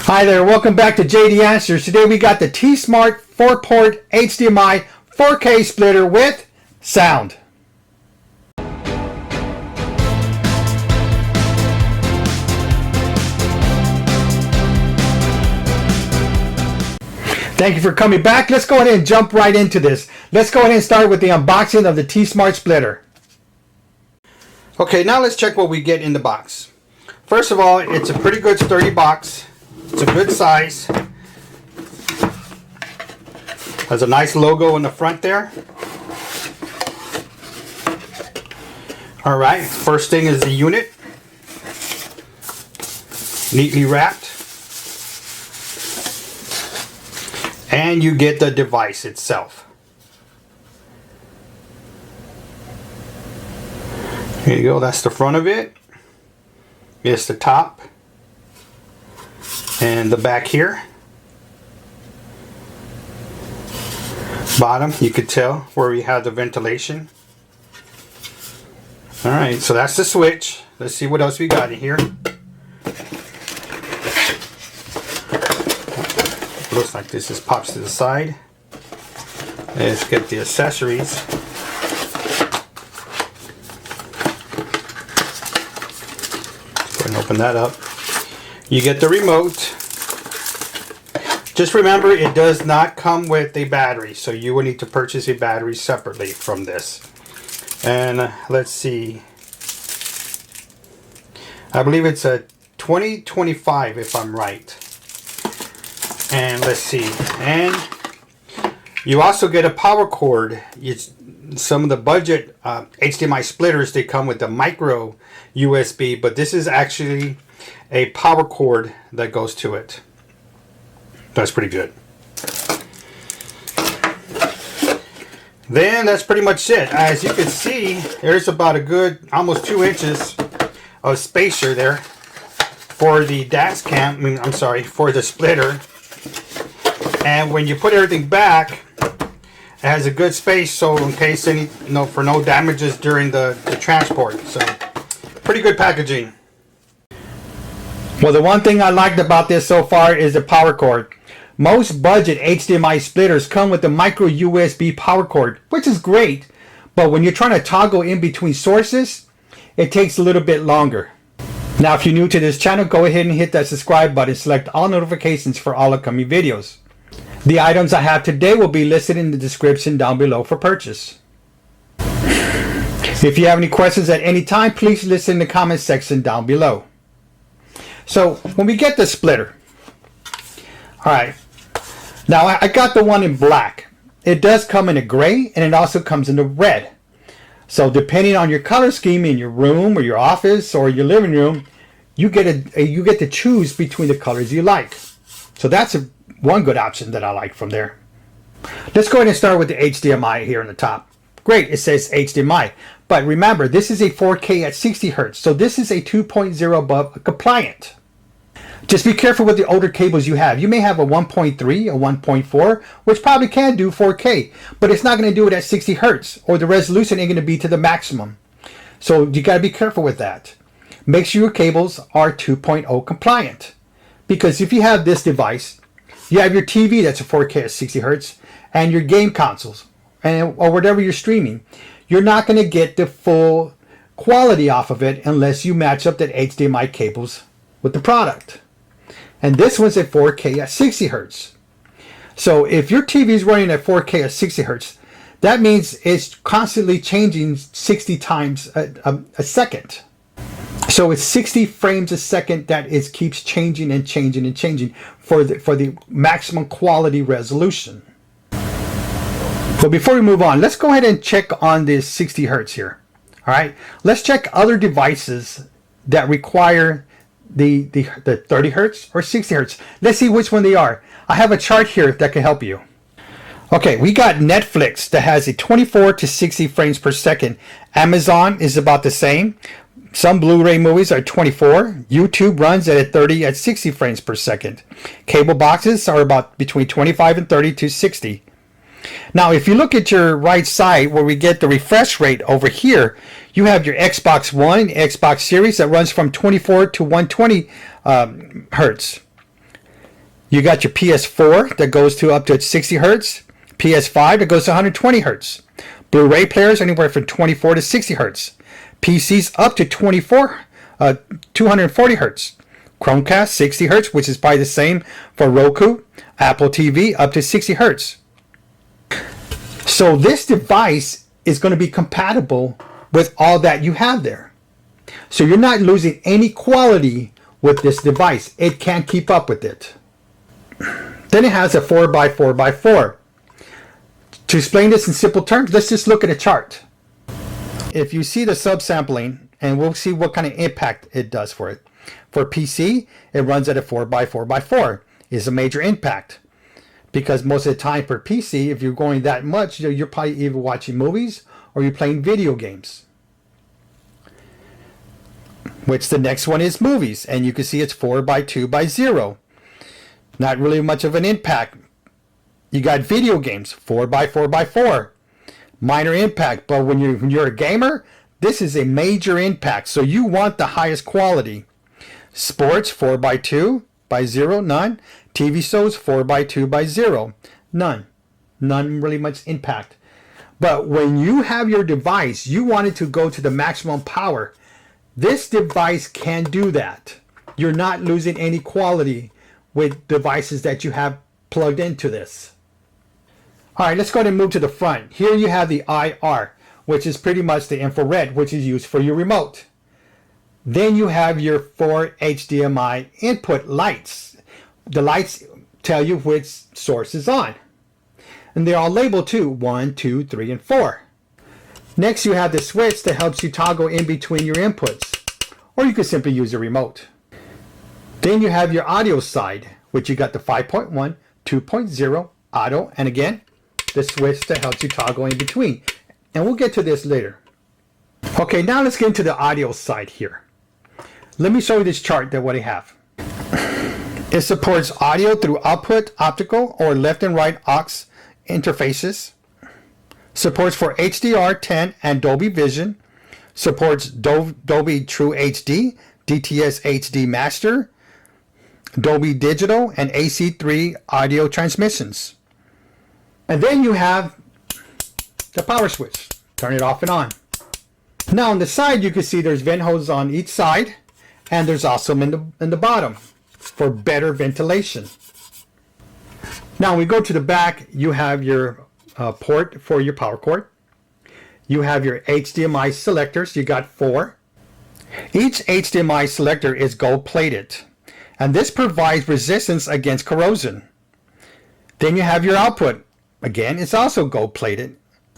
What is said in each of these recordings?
Hi there, welcome back to JD Answers. Today we got the Tesmart 4-port HDMI 4K splitter with sound. Thank you for coming back. Let's go ahead and jump right into this. Let's go ahead and start with the unboxing of the Tesmart splitter. Okay, now let's check what we get in the box. First of all, it's a pretty good sturdy box. It's a good size. Has a nice logo in the front there. Alright, first thing is the unit. Neatly wrapped. And you get the device itself. Here you go, that's the front of it. Here's the top. And the back here. Bottom, you could tell where we have the ventilation. Alright, so that's the switch. Let's see what else we got in here. Looks like this just pops to the side. Let's get the accessories. Go ahead and open that up. You get the remote. Just remember, it does not come with a battery, so you will need to purchase a battery separately from this. And let's see, I believe it's a 2025 if I'm right. And let's see, and you also get a power cord. Some of the budget HDMI splitters, they come with the micro USB, but this is actually a power cord that goes to it. That's pretty good. Then that's pretty much it. As you can see, there's about a good almost 2 inches of spacer there for the DAS cam. I'm sorry, for the splitter. And when you put everything back, it has a good space, so in case any, for no damages during the transport. So pretty good packaging. Well, the one thing I liked about this so far is the power cord. Most budget HDMI splitters come with the micro USB power cord, which is great, but when you're trying to toggle in between sources, it takes a little bit longer. Now, if you're new to this channel, go ahead and hit that subscribe button, select all notifications for all upcoming videos. The items I have today will be listed in the description down below for purchase. If you have any questions at any time, please list in the comment section down below. So when we get the splitter, alright, now I got the one in black. It does come in a gray and it also comes in a red. So depending on your color scheme in your room or your office or your living room, you get to choose between the colors you like. So that's one good option that I like from there. Let's go ahead and start with the HDMI here on the top. Great, it says HDMI. But remember, this is a 4K at 60 Hz, so this is a 2.0 above compliant. Just be careful with the older cables you have. You may have a 1.3, a 1.4, which probably can do 4K, but it's not going to do it at 60 Hz, or the resolution ain't going to be to the maximum. So you got to be careful with that. Make sure your cables are 2.0 compliant. Because if you have this device, you have your TV that's a 4K at 60 Hz, and your game consoles, or whatever you're streaming, you're not going to get the full quality off of it unless you match up that HDMI cables with the product. And this one's at 4K at 60 Hz. So if your TV is running at 4K at 60 Hz, that means it's constantly changing 60 times a second. So it's 60 frames a second that it keeps changing and changing and changing for the maximum quality resolution. But before we move on, let's go ahead and check on this 60 Hz here. All right, let's check other devices that require the 30 Hz or 60 Hz. Let's see which one they are. I have a chart here that can help you. Okay, we got Netflix that has a 24 to 60 frames per second. Amazon is about the same. Some Blu-ray movies are 24. YouTube runs at 30 at 60 frames per second. Cable boxes are about between 25 and 30 to 60. Now, if you look at your right side where we get the refresh rate over here, you have your Xbox One, Xbox Series that runs from 24 to 120 Hertz. You got your PS4 that goes to up to 60 hertz, PS5 that goes to 120 hertz. Blu-ray players anywhere from 24 to 60 hertz. PCs up to 240 hertz. Chromecast 60 hertz, which is probably the same for Roku. Apple TV up to 60 hertz. So this device is going to be compatible with all that you have there. So you're not losing any quality with this device. It can't keep up with it. Then it has a 4x4x4. To explain this in simple terms, let's just look at a chart. If you see the subsampling, and we'll see what kind of impact it does for it. For PC, it runs at a 4x4x4. It's a major impact. Because most of the time for PC, if you're going that much, you're probably either watching movies or you're playing video games. Which the next one is movies. And you can see it's 4x2x0. Not really much of an impact. You got video games, 4x4x4. Minor impact, but when you're a gamer, this is a major impact. So you want the highest quality. Sports, 4x2x0, none. TV shows, 4x2x0, none. None really much impact. But when you have your device, you want it to go to the maximum power. This device can do that. You're not losing any quality with devices that you have plugged into this. All right, let's go ahead and move to the front. Here you have the IR, which is pretty much the infrared, which is used for your remote. Then you have your 4 HDMI input lights. The lights tell you which source is on. And they're all labeled too, 1, 2, 3, and 4. Next you have the switch that helps you toggle in between your inputs. Or you could simply use a remote. Then you have your audio side, which you got the 5.1, 2.0, auto, and again, the switch that helps you toggle in between. And we'll get to this later. Okay, now let's get into the audio side here. Let me show you this chart that what I have. It supports audio through output, optical, or left and right aux interfaces. Supports for HDR10 and Dolby Vision. Supports Dolby True HD, DTS HD Master, Dolby Digital, and AC3 audio transmissions. And then you have the power switch. Turn it off and on. Now on the side you can see there's vent hoses on each side, and there's also in the bottom for better ventilation. Now when we go to the back, you have your port for your power cord. You have your HDMI selectors. You got 4. Each HDMI selector is gold plated, and this provides resistance against corrosion. Then you have your output. Again, it's also gold plated.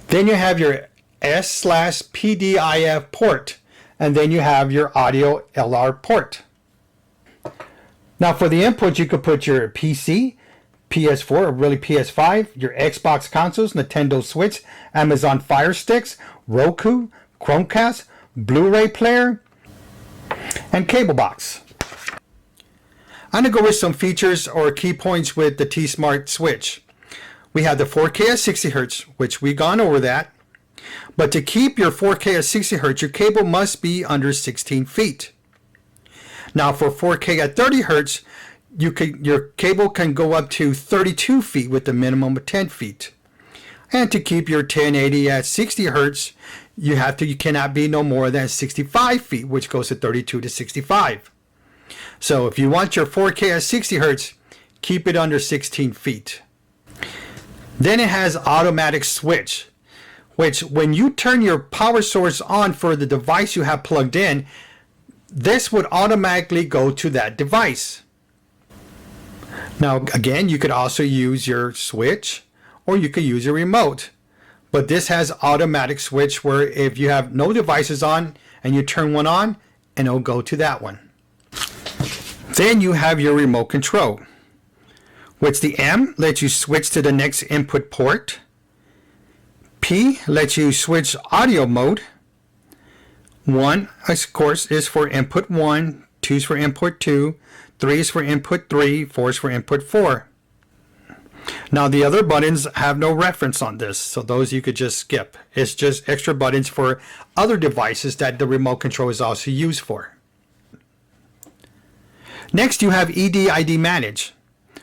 Then you have your S/PDIF port, and then you have your audio LR port. Now for the input, you could put your PC, PS4, or really PS5, your Xbox consoles, Nintendo Switch, Amazon Fire Sticks, Roku, Chromecast, Blu-ray player, and cable box. I'm going to go with some features or key points with the Tesmart switch. We have the 4K at 60 Hz, which we've gone over that. But to keep your 4K at 60 Hz, your cable must be under 16 feet. Now for 4K at 30 Hz, your cable can go up to 32 feet with a minimum of 10 feet. And to keep your 1080 at 60 Hz, you cannot be no more than 65 feet, which goes to 32 to 65. So if you want your 4K at 60 Hz, keep it under 16 feet. Then it has automatic switch, which when you turn your power source on for the device you have plugged in, this would automatically go to that device. Now again, you could also use your switch or you could use your remote. But this has automatic switch where if you have no devices on and you turn one on, and it'll go to that one. Then you have your remote control, which the M lets you switch to the next input port. P lets you switch audio mode. 1, of course, is for input 1, 2 is for input 2, 3 is for input 3, 4 is for input 4. Now the other buttons have no reference on this, so those you could just skip. It's just extra buttons for other devices that the remote control is also used for. Next you have ED ID Manage,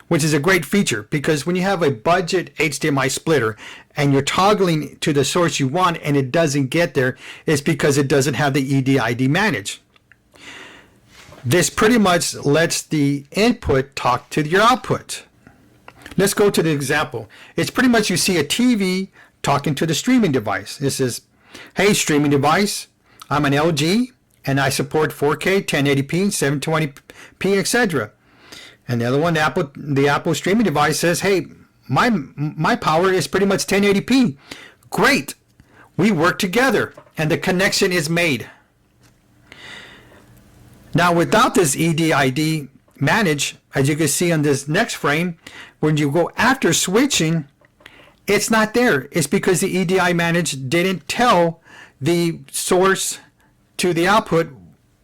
which is a great feature because when you have a budget HDMI splitter and you're toggling to the source you want and it doesn't get there, it's because it doesn't have the ED-ID manage. This pretty much lets the input talk to your output. Let's go to the example. It's pretty much you see a TV talking to the streaming device. This is, hey streaming device, I'm an LG and I support 4K, 1080p, 720p, etc. And the other one, the Apple streaming device says, hey, my power is pretty much 1080p. Great. We work together and the connection is made. Now without this ED-ID manage, as you can see on this next frame, when you go after switching, it's not there. It's because the EDI manage didn't tell the source to the output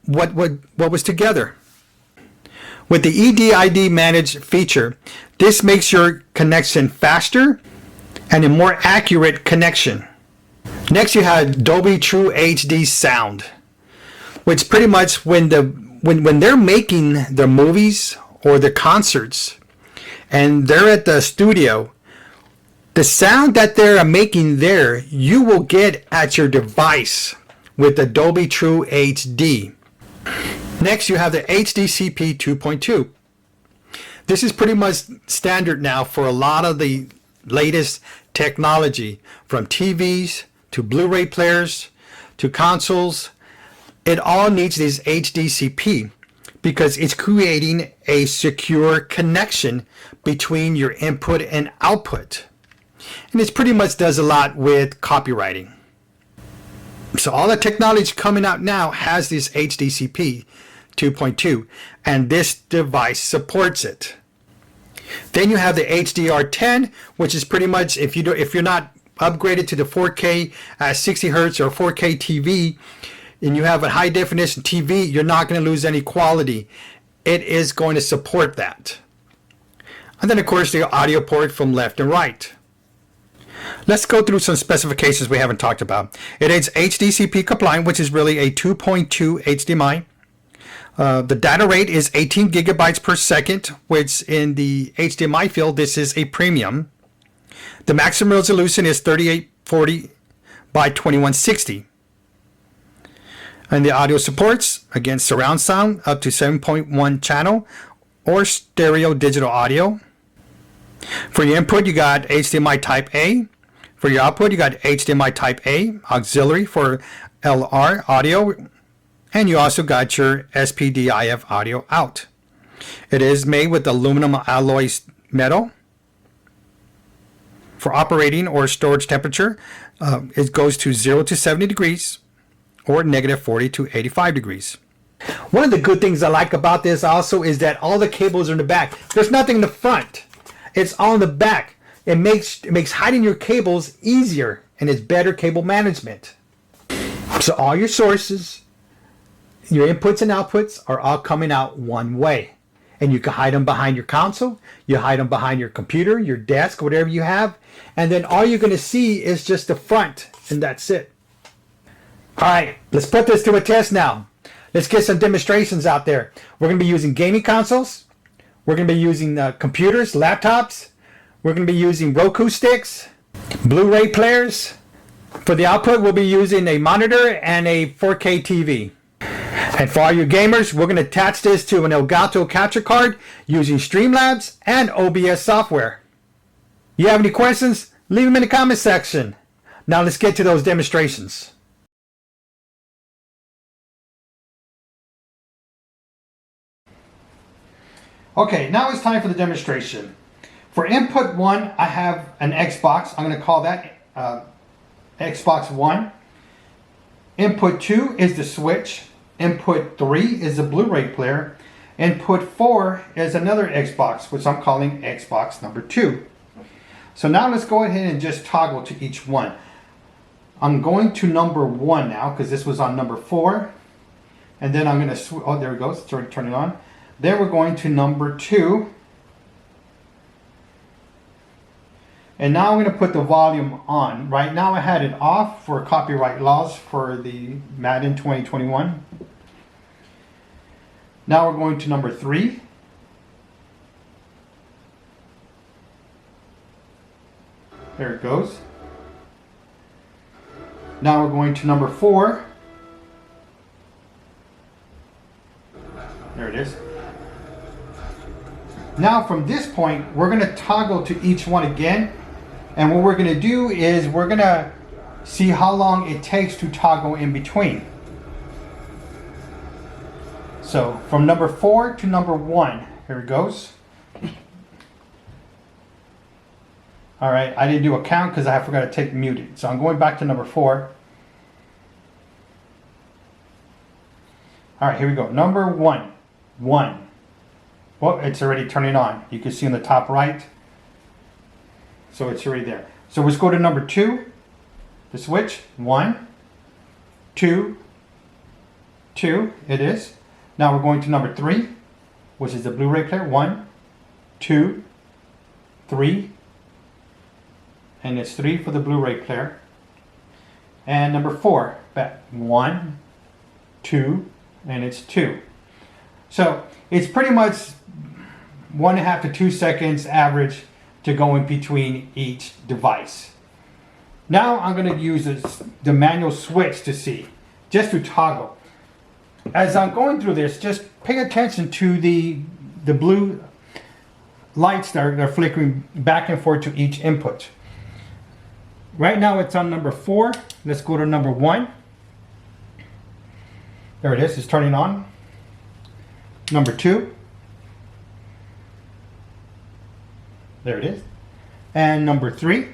what was together. With the ED-ID manage feature, this makes your connection faster and a more accurate connection. Next you have Dolby True HD sound, which pretty much when they're making their movies or the concerts and they're at the studio, the sound that they're making there, you will get at your device with the Dolby True HD. Next, you have the HDCP 2.2. This is pretty much standard now for a lot of the latest technology, from TVs to Blu-ray players to consoles. It all needs this HDCP because it's creating a secure connection between your input and output. And it pretty much does a lot with copywriting. So all the technology coming out now has this HDCP 2.2 and this device supports it. Then you have the HDR10, which is pretty much if you're not upgraded to the 4K 60 Hertz or 4K TV and you have a high definition TV, you're not going to lose any quality. It is going to support that. And then of course the audio port from left and right. Let's go through some specifications we haven't talked about. It is HDCP compliant, which is really a 2.2 HDMI. The data rate is 18 gigabytes per second, which in the HDMI field, this is a premium. The maximum resolution is 3840 by 2160. And the audio supports, again, surround sound up to 7.1 channel or stereo digital audio. For your input, you got HDMI type A. For your output, you got HDMI type A, auxiliary for LR audio, and you also got your SPDIF audio out. It is made with aluminum alloy metal. For operating or storage temperature, it goes to 0 to 70 degrees or negative 40 to 85 degrees. One of the good things I like about this also is that all the cables are in the back. There's nothing in the front. It's all in the back. It makes hiding your cables easier and it's better cable management. So all your sources, your inputs and outputs are all coming out one way. And you can hide them behind your console, you hide them behind your computer, your desk, whatever you have. And then all you're going to see is just the front and that's it. All right, let's put this to a test now. Let's get some demonstrations out there. We're going to be using gaming consoles. We're going to be using computers, laptops. We're going to be using Roku sticks, Blu-ray players. For the output, we'll be using a monitor and a 4K TV. And for all you gamers, we're going to attach this to an Elgato capture card using Streamlabs and OBS software. You have any questions? Leave them in the comment section. Now let's get to those demonstrations. Okay, now it's time for the demonstration. For input 1, I have an Xbox. I'm going to call that Xbox One. Input 2 is the Switch. Input 3 is the Blu-ray player. Input 4 is another Xbox, which I'm calling Xbox number 2. So now let's go ahead and just toggle to each one. I'm going to number 1 now because this was on number 4. And then I'm going to, oh, there it goes, turn it on. Then we're going to number 2. And now I'm going to put the volume on. Right now I had it off for copyright laws for the Madden 2021. Now we're going to number 3. There it goes. Now we're going to number 4. There it is. Now from this point, we're going to toggle to each one again. And what we're going to do is we're going to see how long it takes to toggle in between. So from number 4 to number 1, here it goes. All right, I didn't do a count because I forgot to take muted. So I'm going back to number 4. All right, here we go. Number 1. 1. Well, it's already turning on. You can see in the top right. So it's already there. So let's go to number 2. The switch. 1, 2, 2. It is. Now we're going to number 3, which is the Blu-ray player. 1, 2, 3. And it's 3 for the Blu-ray player. And number 4, back 1, 2, and it's 2. So it's pretty much 1.5 to 2 seconds average to go in between each device. Now I'm going to use the manual switch to see, just to toggle. As I'm going through this, just pay attention to the blue lights that are flickering back and forth to each input. Right now it's on number 4. Let's go to number 1. There it is. It's turning on. Number 2. There it is. And number 3.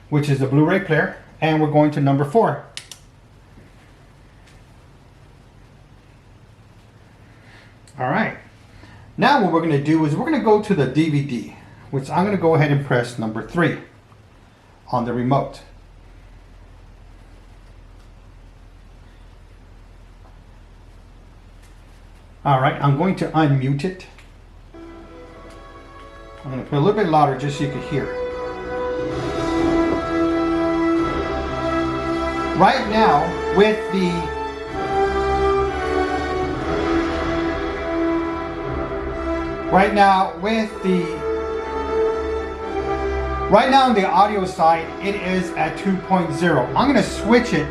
Which is the Blu-ray player. And we're going to number 4. All right. Now what we're going to do is we're going to go to the DVD, which I'm going to go ahead and press number 3 on the remote. All right, I'm going to unmute it. I'm going to put it a little bit louder just so you can hear. Right now with the Right now on the audio side, it is at 2.0. I'm going to switch it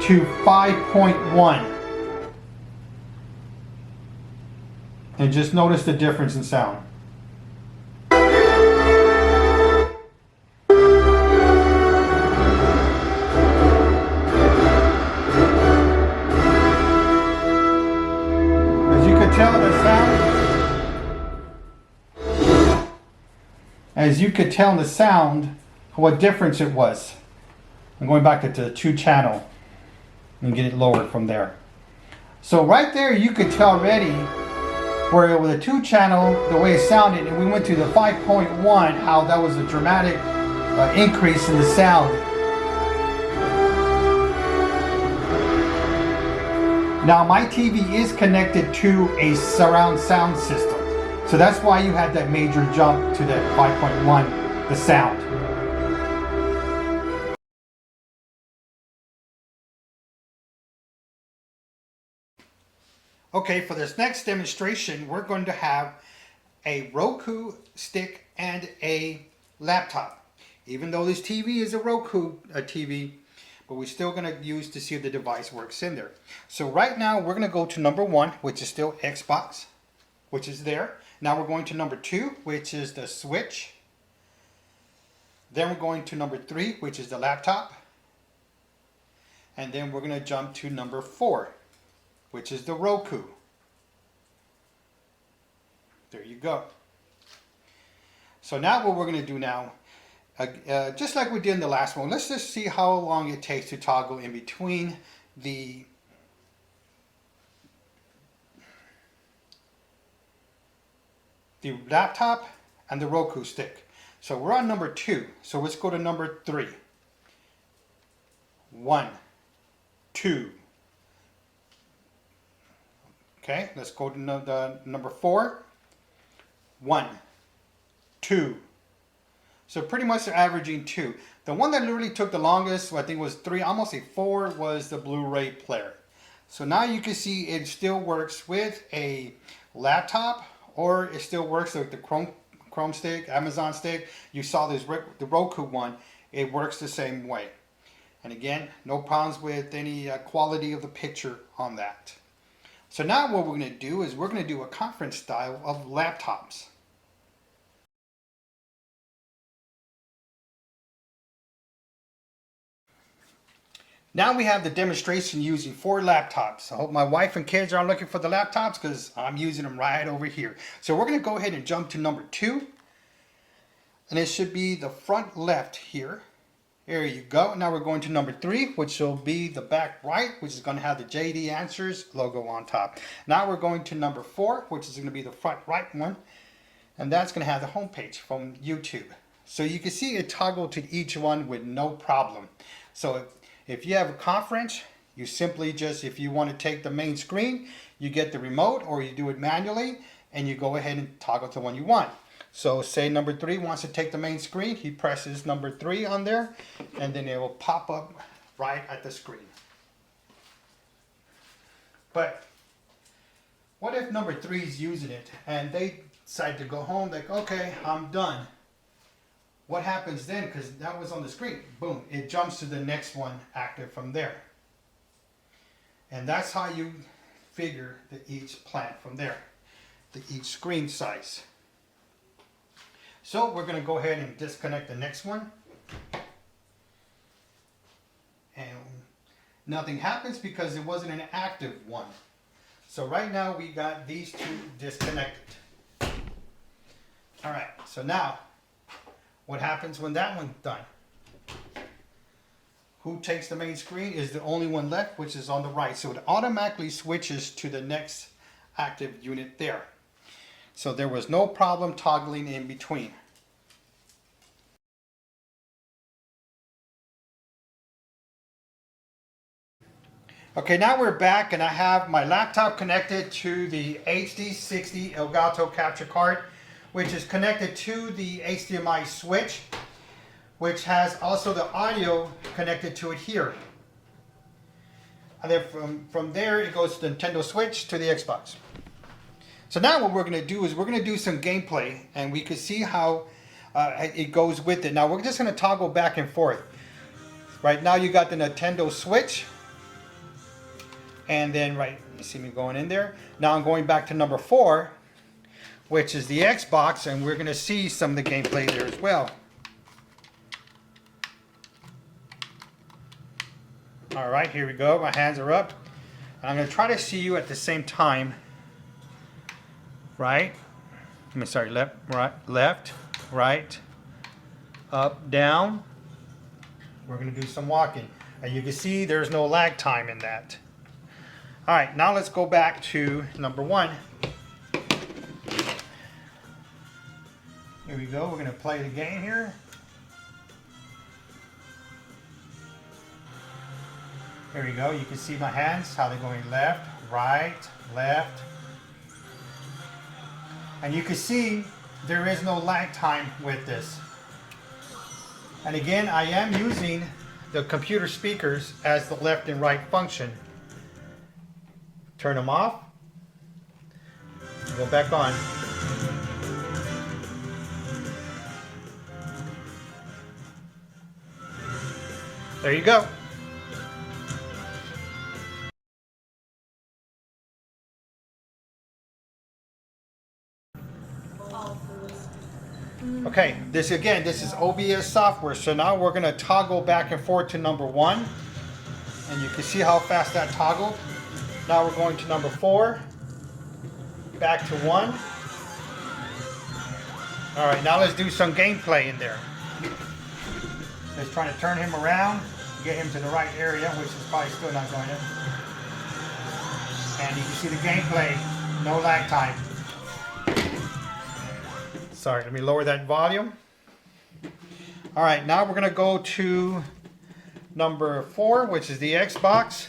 to 5.1. And just notice the difference in sound. As you could tell in the sound, what difference it was. I'm going back to the 2 channel and get it lowered from there. So right there you could tell already where with a 2 channel, the way it sounded, and we went to the 5.1, how that was a dramatic increase in the sound. Now my TV is connected to a surround sound system. So that's why you had that major jump to that 5.1, the sound. Okay, for this next demonstration, we're going to have a Roku stick and a laptop. Even though this TV is a Roku TV, but we're still going to use to see if the device works in there. So right now, we're going to go to number 1, which is still Xbox, which is there. Now we're going to number 2, which is the switch. Then we're going to number 3, which is the laptop. And then we're going to jump to number 4, which is the Roku. There you go. So now what we're going to do now, just like we did in the last one, let's just see how long it takes to toggle in between the laptop and the Roku stick. So we're on number 2. So let's go to number 3. 1, 2. Okay, let's go to number 4. 1, 2. So pretty much they're averaging 2. The one that literally took the longest, I think was 3, almost a 4, was the Blu-ray player. So now you can see it still works with a laptop or it still works like the Chrome stick, Amazon stick. You saw this, the Roku one. It works the same way. And again, no problems with any quality of the picture on that. So now what we're going to do is we're going to do a conference style of laptops. Now we have the demonstration using 4 laptops. I hope my wife and kids aren't looking for the laptops because I'm using them right over here. So we're going to go ahead and jump to number 2. And it should be the front left here. There you go. Now we're going to number 3, which will be the back right, which is going to have the JD Answers logo on top. Now we're going to number 4, which is going to be the front right one. And that's going to have the home page from YouTube. So you can see it toggle to each one with no problem. So if you have a conference, you simply just, if you want to take the main screen, you get the remote or you do it manually and you go ahead and toggle to the one you want. So say number 3 wants to take the main screen, he presses number 3 on there and then it will pop up right at the screen. But what if number 3 is using it and they decide to go home, like, okay, I'm done. What happens then, because that was on the screen, boom, it jumps to the next one active from there. And that's how you figure each plant from there, each screen size. So we're going to go ahead and disconnect the next one. And nothing happens because it wasn't an active one. So right now we got these 2 disconnected. All right, so now what happens when that one's done? Who takes the main screen is the only one left, which is on the right. So it automatically switches to the next active unit there. So there was no problem toggling in between. Okay, now we're back and I have my laptop connected to the HD60 Elgato capture card, which is connected to the HDMI switch, which has also the audio connected to it here. And then from there, it goes to the Nintendo Switch to the Xbox. So now what we're going to do is we're going to do some gameplay, and we can see how it goes with it. Now we're just going to toggle back and forth. Right now you got the Nintendo Switch, and then you see me going in there. Now I'm going back to number 4, which is the Xbox, and we're going to see some of the gameplay there as well. All right, here we go. My hands are up. And I'm going to try to see you at the same time. Right. Left, right, up, down. We're going to do some walking. And you can see there's no lag time in that. All right, now let's go back to number 1. Here we go. We're going to play the game here. Here we go. You can see my hands, how they're going left, right, left. And you can see there is no lag time with this. And again, I am using the computer speakers as the left and right function. Turn them off. Go back on. There you go. Okay, this is OBS software, so now we're going to toggle back and forth to number 1, and you can see how fast that toggled. Now we're going to number 4, back to 1. Alright, now let's do some gameplay in there. Let's try to turn him around, get him to the right area, which is probably still not going to. And you can see the gameplay, no lag time. Sorry, let me lower that volume. All right, now we're going to go to number 4, which is the Xbox.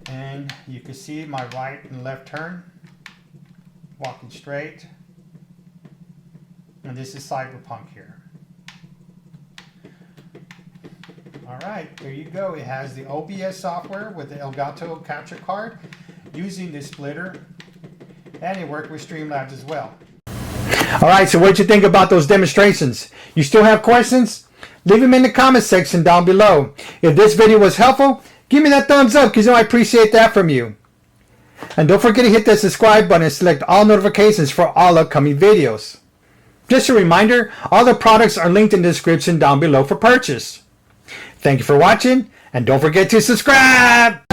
And you can see my right and left turn. Walking straight. And this is Cyberpunk here. All right, there you go. It has the OBS software with the Elgato capture card using this splitter. and it worked with Streamlabs as well. Alright, so what did you think about those demonstrations? You still have questions? Leave them in the comment section down below. If this video was helpful, give me that thumbs up because I appreciate that from you. And don't forget to hit that subscribe button and select all notifications for all upcoming videos. Just a reminder, all the products are linked in the description down below for purchase. Thank you for watching, and don't forget to subscribe!